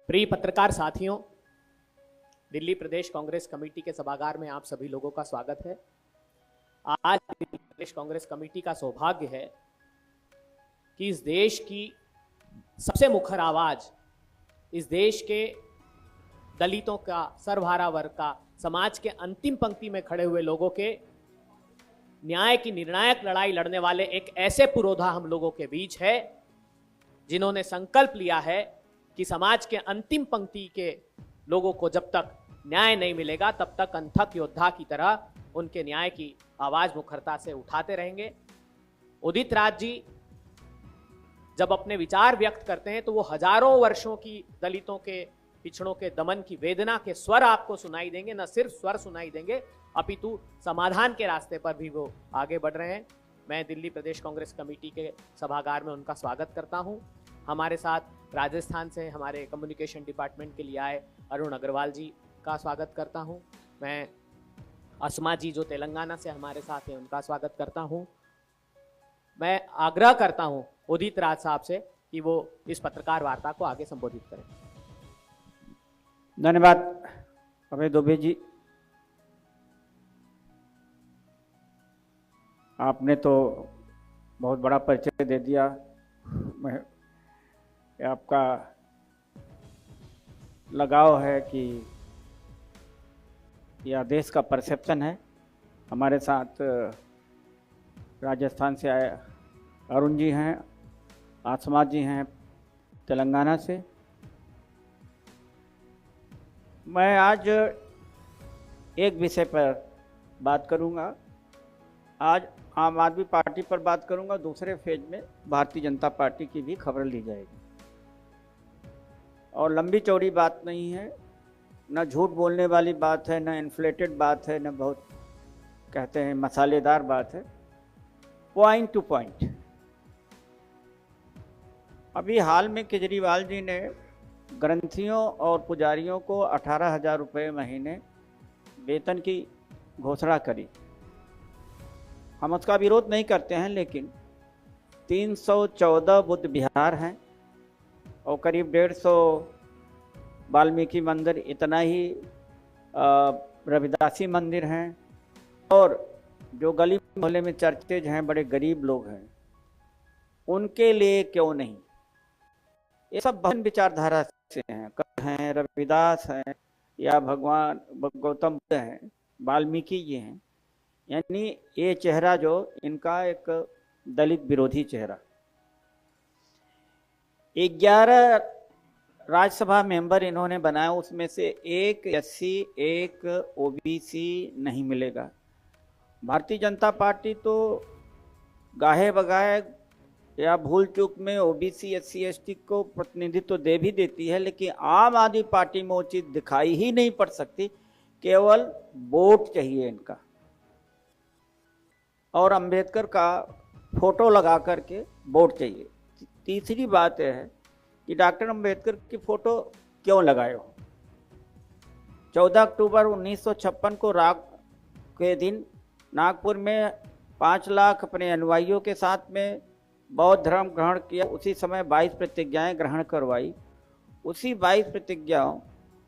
प्रिय पत्रकार साथियों, दिल्ली प्रदेश कांग्रेस कमेटी के सभागार में आप सभी लोगों का स्वागत है। आज दिल्ली प्रदेश कांग्रेस कमेटी का सौभाग्य है कि इस देश की सबसे मुखर आवाज, इस देश के दलितों का, सर्वहारा वर्ग का, समाज के अंतिम पंक्ति में खड़े हुए लोगों के न्याय की निर्णायक लड़ाई लड़ने वाले एक ऐसे पुरोधा हम लोगों के बीच है जिन्होंने संकल्प लिया है कि समाज के अंतिम पंक्ति के लोगों को जब तक न्याय नहीं मिलेगा तब तक अंथक योद्धा की तरह उनके न्याय की आवाज मुखरता से उठाते रहेंगे। उदित राज जी जब अपने विचार व्यक्त करते हैं तो वो हजारों वर्षों की दलितों के, पिछड़ों के दमन की वेदना के स्वर आपको सुनाई देंगे। न सिर्फ स्वर सुनाई देंगे अपितु समाधान के रास्ते पर भी वो आगे बढ़ रहे हैं। मैं दिल्ली प्रदेश कांग्रेस कमेटी के सभागार में उनका स्वागत करता हूं। हमारे साथ राजस्थान से हमारे कम्युनिकेशन डिपार्टमेंट के लिए आए अरुण अग्रवाल जी का स्वागत करता हूं। मैं अस्मा जी जो तेलंगाना से हमारे साथ हैं उनका स्वागत करता हूं। मैं आग्रह करता हूं उदित राज साहब से कि वो इस पत्रकार वार्ता को आगे संबोधित करें। धन्यवाद अभय दुबे जी। आपने तो बहुत बड़ा परिचय दे दिया। मैं आपका लगाव है कि यह देश का परसेप्शन है। हमारे साथ राजस्थान से आए अरुण जी हैं, आसमा जी हैं तेलंगाना से। मैं आज एक विषय पर बात करूंगा। आज आम आदमी पार्टी पर बात करूंगा। दूसरे फेज में भारतीय जनता पार्टी की भी खबर ली जाएगी। और लंबी चौड़ी बात नहीं है, न झूठ बोलने वाली बात है, न इन्फ्लेटेड बात है, न बहुत कहते हैं मसालेदार बात है। Point two point. अभी हाल में केजरीवाल जी ने ग्रंथियों और पुजारियों को 18,000 रुपये महीने वेतन की घोषणा करी। हम उसका विरोध नहीं करते हैं, लेकिन 314 बुद्ध विहार हैं और करीब 150 वाल्मीकि मंदिर, इतना ही रविदासी मंदिर हैं, और जो गली मोहल्ले में चर्चेज हैं, बड़े गरीब लोग हैं, उनके लिए क्यों नहीं? ये सब बहन विचारधारा से हैं, रविदास हैं या भगवान गौतम बुद्ध हैं, वाल्मीकि जी हैं। यानी ये चेहरा जो इनका एक दलित विरोधी चेहरा। 11 राज्यसभा मेंबर इन्होंने बनाया, उसमें से एक एससी, एक ओबीसी नहीं मिलेगा। भारतीय जनता पार्टी तो गाहे बगाहे या भूल चूक में ओबीसी, एससी, एसटी को प्रतिनिधित्व दे भी देती है, लेकिन आम आदमी पार्टी में वो चीज दिखाई ही नहीं पड़ सकती। केवल वोट चाहिए इनका, और अंबेडकर का फोटो लगा करके वोट चाहिए। तीसरी बात यह है कि डॉक्टर अंबेडकर की फोटो क्यों लगाए हो? 14 अक्टूबर 1956 को राग के दिन नागपुर में 5 लाख अपने अनुयायियों के साथ में बौद्ध धर्म ग्रहण किया। उसी समय 22 प्रतिज्ञाएं ग्रहण करवाई। उसी 22 प्रतिज्ञाओं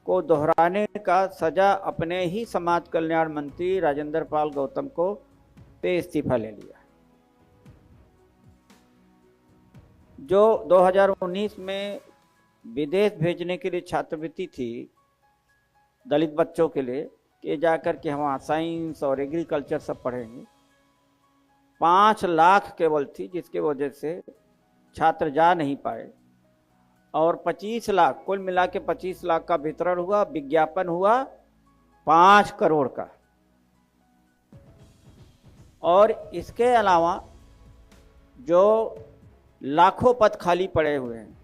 को दोहराने का सजा अपने ही समाज कल्याण मंत्री राजेंद्र पाल गौतम को पे इस्तीफा ले लिया। जो 2019 में विदेश भेजने के लिए छात्रवृत्ति थी दलित बच्चों के लिए कि जाकर के वहाँ साइंस और एग्रीकल्चर सब पढ़ेंगे, 5 लाख केवल थी, जिसके वजह से छात्र जा नहीं पाए। और 25 लाख, कुल मिला के 25 लाख का वितरण हुआ। विज्ञापन हुआ 5 करोड़ का। और इसके अलावा जो लाखों पद खाली पड़े हुए हैं,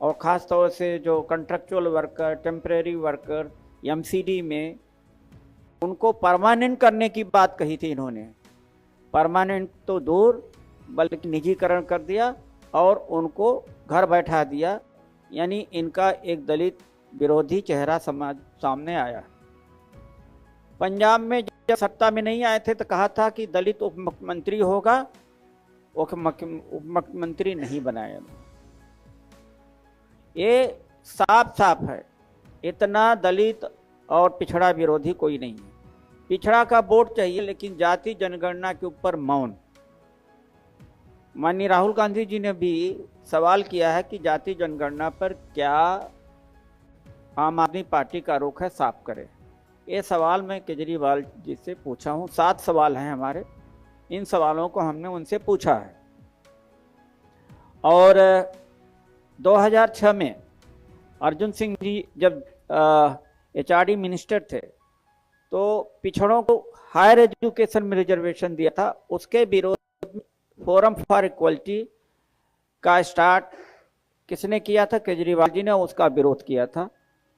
और ख़ास तौर से जो contractual worker, temporary worker, MCD में, उनको परमानेंट करने की बात कही थी इन्होंने। परमानेंट तो दूर, बल्कि निजीकरण कर दिया और उनको घर बैठा दिया। यानी इनका एक दलित विरोधी चेहरा समाज सामने आया। पंजाब में जब सत्ता में नहीं आए थे तो कहा था कि दलित उप मुख्यमंत्री होगा, उप मुख्यमंत्री नहीं बनाया। ये साफ साफ है, इतना दलित और पिछड़ा विरोधी कोई नहीं है। पिछड़ा का वोट चाहिए, लेकिन जाति जनगणना के ऊपर मौन। माननीय राहुल गांधी जी ने भी सवाल किया है कि जाति जनगणना पर क्या आम आदमी पार्टी का रुख है, साफ करे। ये सवाल मैं केजरीवाल जी से पूछा हूँ। 7 सवाल हैं हमारे, इन सवालों को हमने उनसे पूछा है। और 2006 में अर्जुन सिंह जी जब HRD मिनिस्टर थे तो पिछड़ों को हायर एजुकेशन में रिजर्वेशन दिया था। उसके विरोध में फोरम फॉर इक्वलिटी का स्टार्ट किसने किया था? केजरीवाल जी ने उसका विरोध किया था,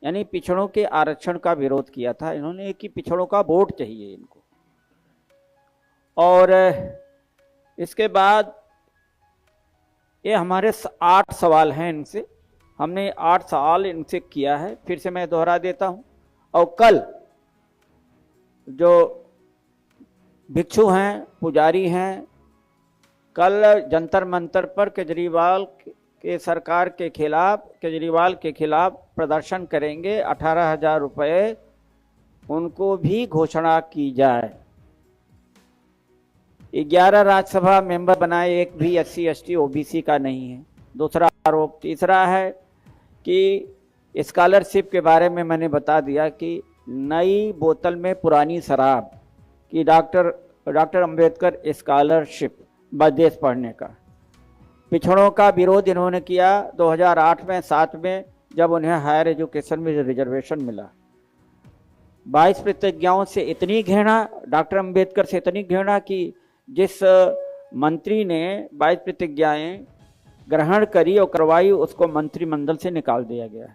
यानी पिछड़ों के आरक्षण का विरोध किया था इन्होंने कि पिछड़ों का वोट चाहिए इनको। और इसके बाद ये हमारे 8 सवाल हैं इनसे, हमने 8 सवाल इनसे किया है, फिर से मैं दोहरा देता हूं। और कल जो भिक्षु हैं, पुजारी हैं, कल जंतर मंतर पर केजरीवाल के सरकार के खिलाफ, केजरीवाल के खिलाफ प्रदर्शन करेंगे। 18,000 रुपये उनको भी घोषणा की जाए। 11 राज्यसभा मेंबर बनाए, एक भी SC ST OBC का नहीं है, दूसरा आरोप। तीसरा है कि स्कॉलरशिप के बारे में मैंने बता दिया कि नई बोतल में पुरानी शराब, कि डॉक्टर अंबेडकर स्कॉलरशिप विदेश पढ़ने का। पिछड़ों का विरोध इन्होंने किया 2008 में 7 में, जब उन्हें हायर एजुकेशन में रिजर्वेशन मिला। 22 प्रतिज्ञाओं से इतनी घृणा, डॉक्टर अंबेडकर से इतनी घृणा कि जिस मंत्री ने 22 प्रतिज्ञाएं ग्रहण करी और करवाई, उसको मंत्रिमंडल से निकाल दिया गया।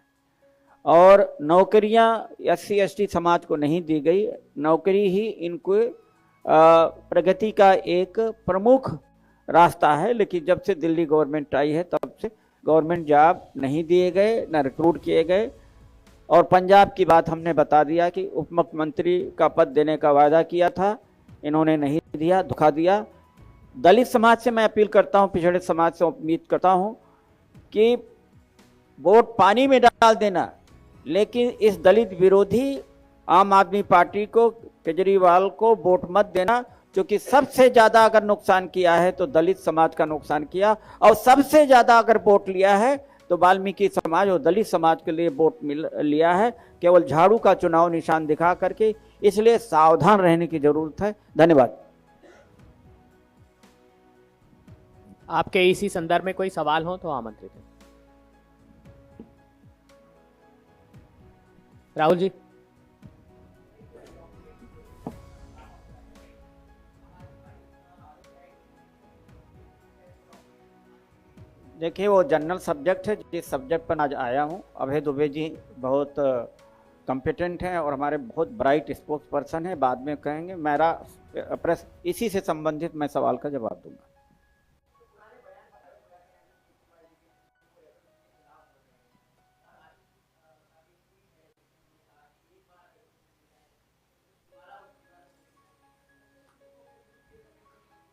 और नौकरियां SC ST समाज को नहीं दी गई। नौकरी ही इनको प्रगति का एक प्रमुख रास्ता है, लेकिन जब से दिल्ली गवर्नमेंट आई है तब से गवर्नमेंट जॉब नहीं दिए गए, न रिक्रूट किए गए। और पंजाब की बात हमने बता दिया कि उप मुख्यमंत्री का पद देने का वायदा किया था, इन्होंने नहीं दिया, धोखा दिया। दलित समाज से मैं अपील करता हूं, पिछड़े समाज से उम्मीद करता हूं कि वोट पानी में डाल देना, लेकिन इस दलित विरोधी आम आदमी पार्टी को, केजरीवाल को वोट मत देना, क्योंकि सबसे ज्यादा अगर नुकसान किया है तो दलित समाज का नुकसान किया, और सबसे ज्यादा अगर वोट लिया है तो वाल्मीकि समाज और दलित समाज के लिए वोट लिया है, केवल झाड़ू का चुनाव निशान दिखा करके। इसलिए सावधान रहने की जरूरत है। धन्यवाद। आपके इसी संदर्भ में कोई सवाल हो तो आमंत्रित है। राहुल जी। देखिए, वो जनरल सब्जेक्ट है जिस सब्जेक्ट पर आज आया हूँ। अभय दुबे जी बहुत कॉम्पिटेंट हैं और हमारे बहुत ब्राइट स्पोक्स पर्सन है, बाद में कहेंगे। मेरा प्रेस इसी से संबंधित मैं सवाल का जवाब दूंगा।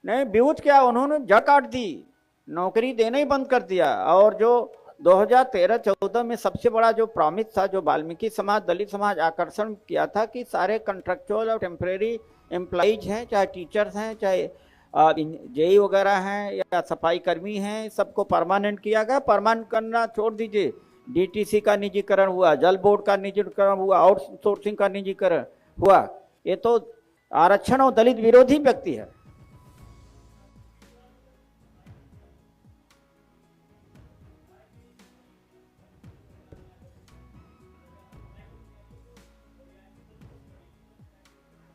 नहीं, व्यूज क्या, उन्होंने जड़ काट दी, नौकरी देना ही बंद कर दिया। और जो 2013-14 में सबसे बड़ा जो प्रॉमिस था, जो वाल्मीकि समाज, दलित समाज आकर्षण किया था कि सारे कॉन्ट्रेक्चुअल और टेम्परेरी एम्प्लॉइज हैं, चाहे टीचर्स हैं, चाहे JE वगैरह हैं या सफाई कर्मी हैं, सबको परमानेंट किया गया। परमानेंट करना छोड़ दीजिए, DTC का निजीकरण हुआ, जल बोर्ड का निजीकरण हुआ, आउटसोर्सिंग का निजीकरण हुआ। ये तो आरक्षण और दलित विरोधी व्यक्ति है।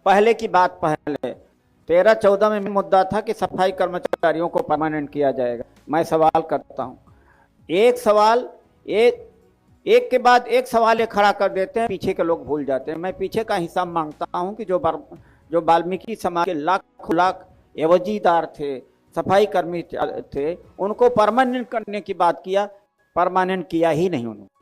पहले की बात, पहले 13-14 में मुद्दा था कि सफाई कर्मचारियों को परमानेंट किया जाएगा। मैं सवाल करता हूं, एक सवाल एक के बाद एक सवाल खड़ा कर देते हैं, पीछे के लोग भूल जाते हैं। मैं पीछे का हिसाब मांगता हूं कि जो वाल्मीकि समाज के लाख एवजीदार थे, सफाई कर्मी थे, उनको परमानेंट करने की बात किया, परमानेंट किया ही नहीं उन्होंने।